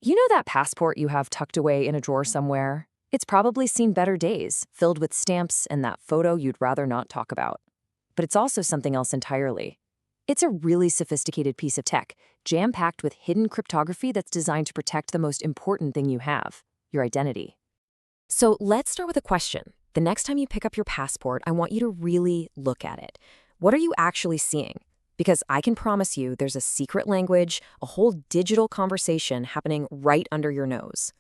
You know that passport you have tucked away in a drawer somewhere? It's probably seen better days, filled with stamps and that photo you'd rather not talk about. But it's also something else entirely. It's a really sophisticated piece of tech, jam-packed with hidden cryptography that's designed to protect the most important thing you have, your identity. So let's start with a question. The next time you pick up your passport, I want you to really look at it. What are you actually seeing? Because I can promise you there's a secret language, a whole digital conversation happening right under your nose.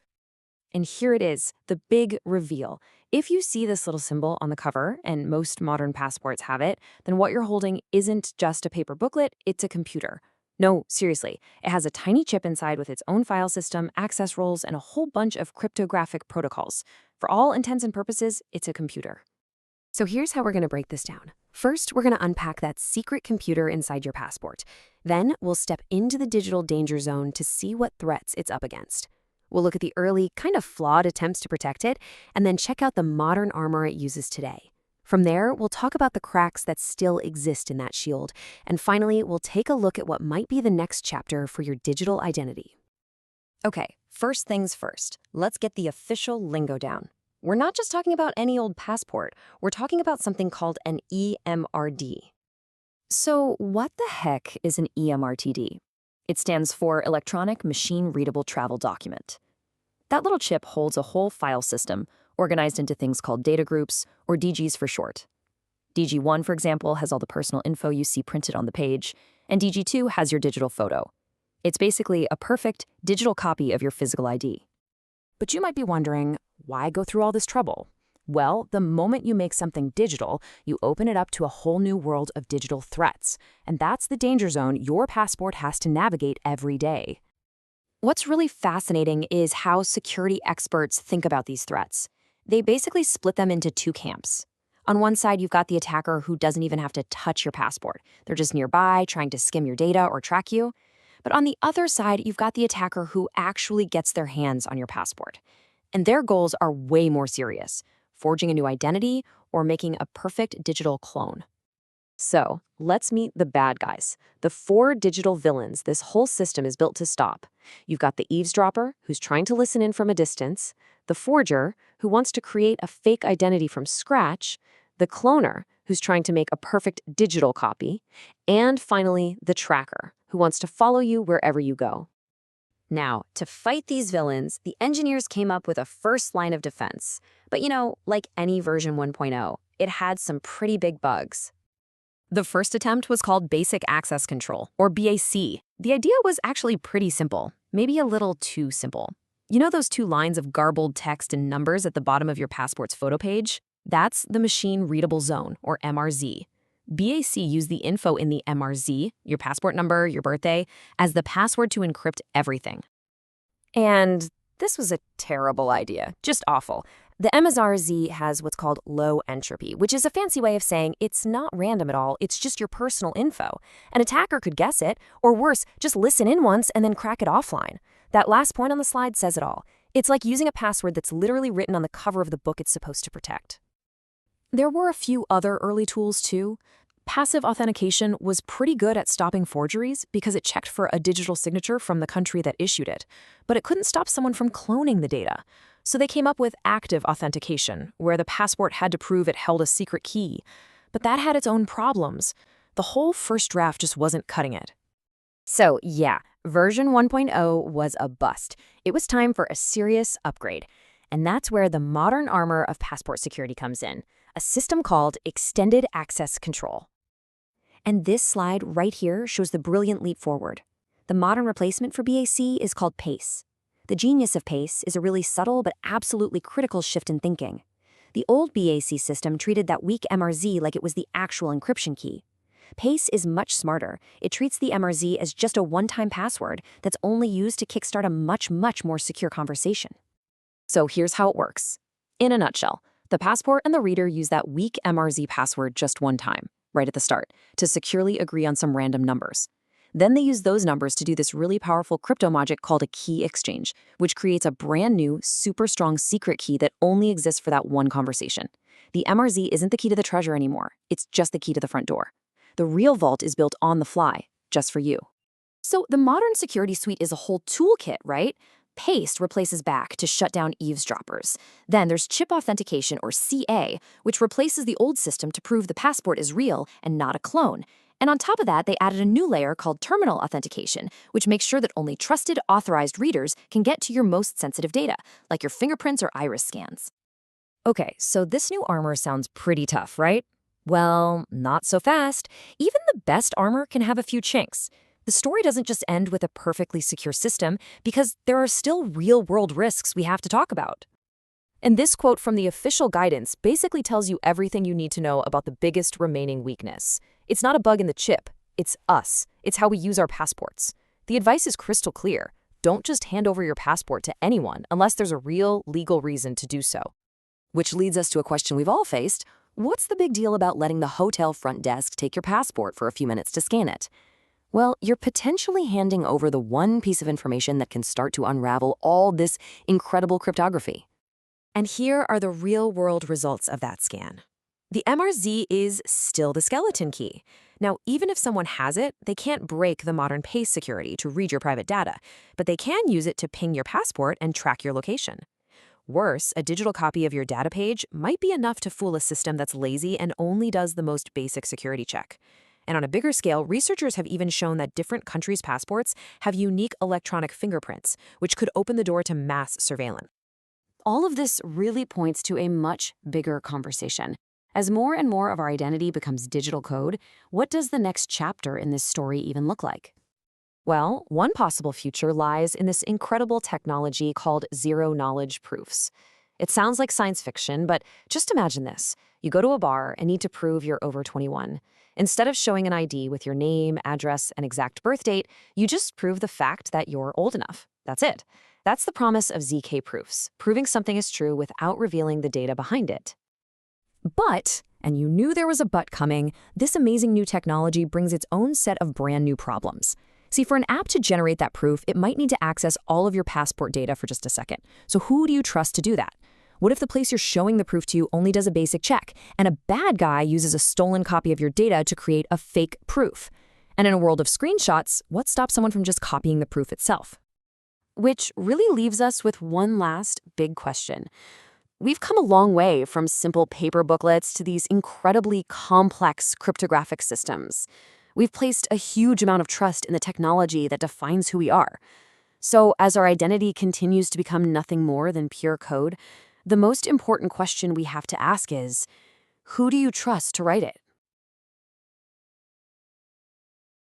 And here it is, the big reveal. If you see this little symbol on the cover, and most modern passports have it, then what you're holding isn't just a paper booklet, it's a computer. No, seriously, it has a tiny chip inside with its own file system, access roles, and a whole bunch of cryptographic protocols. For all intents and purposes, it's a computer. So here's how we're going to break this down. First, we're going to unpack that secret computer inside your passport. Then, we'll step into the digital danger zone to see what threats it's up against. We'll look at the early, kind of flawed attempts to protect it, and then check out the modern armor it uses today. From there, we'll talk about the cracks that still exist in that shield. And finally, we'll take a look at what might be the next chapter for your digital identity. Okay, first things first. Let's get the official lingo down. We're not just talking about any old passport. We're talking about something called an EMRD. So what the heck is an EMRTD? It stands for Electronic Machine Readable Travel Document. That little chip holds a whole file system, organized into things called data groups, or DGs for short. DG1, for example, has all the personal info you see printed on the page, and DG2 has your digital photo. It's basically a perfect digital copy of your physical ID. But you might be wondering, why go through all this trouble? Well, the moment you make something digital, you open it up to a whole new world of digital threats. And that's the danger zone your passport has to navigate every day. What's really fascinating is how security experts think about these threats. They basically split them into two camps. On one side, you've got the attacker who doesn't even have to touch your passport. They're just nearby, trying to skim your data or track you. But on the other side, you've got the attacker who actually gets their hands on your passport. And their goals are way more serious: forging a new identity or making a perfect digital clone. So, let's meet the bad guys, the four digital villains this whole system is built to stop. You've got the eavesdropper, who's trying to listen in from a distance, the forger, who wants to create a fake identity from scratch, the cloner, who's trying to make a perfect digital copy, and finally, the tracker, who wants to follow you wherever you go. Now, to fight these villains, the engineers came up with a first line of defense. But like any version 1.0, it had some pretty big bugs. The first attempt was called Basic Access Control, or BAC. The idea was actually pretty simple, maybe a little too simple. You know those two lines of garbled text and numbers at the bottom of your passport's photo page? That's the Machine Readable Zone, or MRZ. BAC used the info in the MRZ, your passport number, your birthday, as the password to encrypt everything. And this was a terrible idea, just awful. The MRZ has what's called low entropy, which is a fancy way of saying it's not random at all, it's just your personal info. An attacker could guess it, or worse, just listen in once and then crack it offline. That last point on the slide says it all. It's like using a password that's literally written on the cover of the book it's supposed to protect. There were a few other early tools too. Passive authentication was pretty good at stopping forgeries because it checked for a digital signature from the country that issued it, but it couldn't stop someone from cloning the data. So they came up with active authentication, where the passport had to prove it held a secret key. But that had its own problems. The whole first draft just wasn't cutting it. So yeah, version 1.0 was a bust. It was time for a serious upgrade. And that's where the modern armor of passport security comes in, a system called Extended Access Control. And this slide right here shows the brilliant leap forward. The modern replacement for BAC is called PACE. The genius of PACE is a really subtle but absolutely critical shift in thinking. The old BAC system treated that weak MRZ like it was the actual encryption key. PACE is much smarter. It treats the MRZ as just a one-time password that's only used to kickstart a much more secure conversation. So here's how it works. In a nutshell, the passport and the reader use that weak MRZ password just one time, right at the start, to securely agree on some random numbers. Then they use those numbers to do this really powerful crypto magic called a key exchange, which creates a brand new, super strong secret key that only exists for that one conversation. The MRZ isn't the key to the treasure anymore. It's just the key to the front door. The real vault is built on the fly, just for you. So the modern security suite is a whole toolkit, right? Paste replaces back to shut down eavesdroppers. Then there's chip authentication, or CA, which replaces the old system to prove the passport is real and not a clone. And on top of that, they added a new layer called terminal authentication, which makes sure that only trusted, authorized readers can get to your most sensitive data, like your fingerprints or iris scans. Okay, so this new armor sounds pretty tough, right? Well, not so fast. Even the best armor can have a few chinks. The story doesn't just end with a perfectly secure system, because there are still real-world risks we have to talk about. And this quote from the official guidance basically tells you everything you need to know about the biggest remaining weakness. It's not a bug in the chip, it's us. It's how we use our passports. The advice is crystal clear. Don't just hand over your passport to anyone unless there's a real legal reason to do so. Which leads us to a question we've all faced. What's the big deal about letting the hotel front desk take your passport for a few minutes to scan it? Well, you're potentially handing over the one piece of information that can start to unravel all this incredible cryptography. And here are the real-world results of that scan. The MRZ is still the skeleton key. Now, even if someone has it, they can't break the modern PACE security to read your private data, but they can use it to ping your passport and track your location. Worse, a digital copy of your data page might be enough to fool a system that's lazy and only does the most basic security check. And on a bigger scale, researchers have even shown that different countries' passports have unique electronic fingerprints, which could open the door to mass surveillance. All of this really points to a much bigger conversation. As more and more of our identity becomes digital code, what does the next chapter in this story even look like? Well, one possible future lies in this incredible technology called zero-knowledge proofs. It sounds like science fiction, but just imagine this. You go to a bar and need to prove you're over 21. Instead of showing an ID with your name, address, and exact birth date, you just prove the fact that you're old enough. That's it. That's the promise of ZK proofs, proving something is true without revealing the data behind it. But, and you knew there was a but coming, this amazing new technology brings its own set of brand new problems. See, for an app to generate that proof, it might need to access all of your passport data for just a second. So who do you trust to do that? What if the place you're showing the proof to only does a basic check, and a bad guy uses a stolen copy of your data to create a fake proof? And in a world of screenshots, what stops someone from just copying the proof itself? Which really leaves us with one last big question. We've come a long way from simple paper booklets to these incredibly complex cryptographic systems. We've placed a huge amount of trust in the technology that defines who we are. So as our identity continues to become nothing more than pure code, the most important question we have to ask is, who do you trust to write it?